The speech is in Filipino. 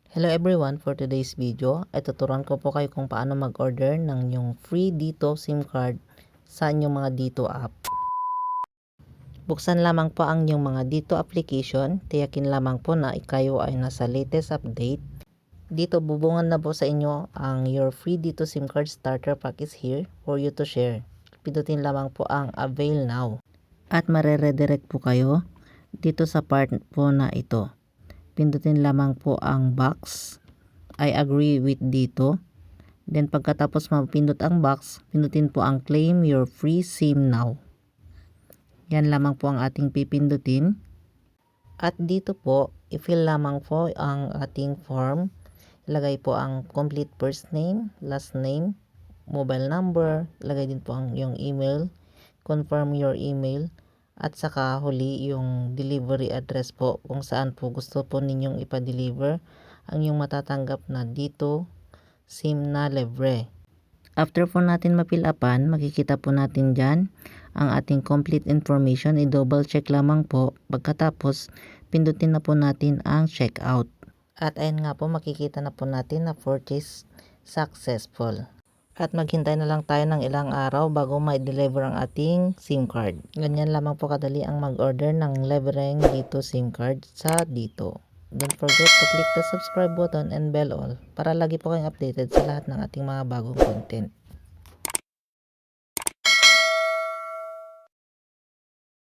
Hello everyone, for today's video ay tuturuan ko po kayo kung paano mag-order ng yung free Dito SIM card sa inyong mga Dito app. Buksan lamang po ang inyong mga Dito application, tiyakin lamang po na kayo ay nasa latest update. Dito bubungan na po sa inyo ang your free Dito SIM card starter pack is here for you to share. Pindutin lamang po ang avail now at mareredirect po kayo dito sa part po na ito. Pindutin lamang po ang box, I agree with Dito. Then pagkatapos mapindot ang box, pindutin po ang claim your free SIM now. Yan lamang po ang ating pipindutin. At dito po, i-fill lamang po ang ating form. Ilagay po ang complete first name, last name, mobile number, ilagay din po ang yung email, confirm your email, at saka huli yung delivery address po kung saan po gusto po ninyong ipa-deliver ang yung matatanggap na Dito SIM na libre. After po natin ma-fill upan, makikita po natin dyan ang ating complete information. I-double check lamang po. Pagkatapos, pindutin na po natin ang checkout. At ayun nga po, makikita na po natin na purchase successful. At maghintay na lang tayo ng ilang araw bago ma-deliver ang ating SIM card. Ganyan lamang po kadali ang mag-order ng libreng Dito SIM card sa Dito. Don't forget to click the subscribe button and bell all para lagi po kayong updated sa lahat ng ating mga bagong content.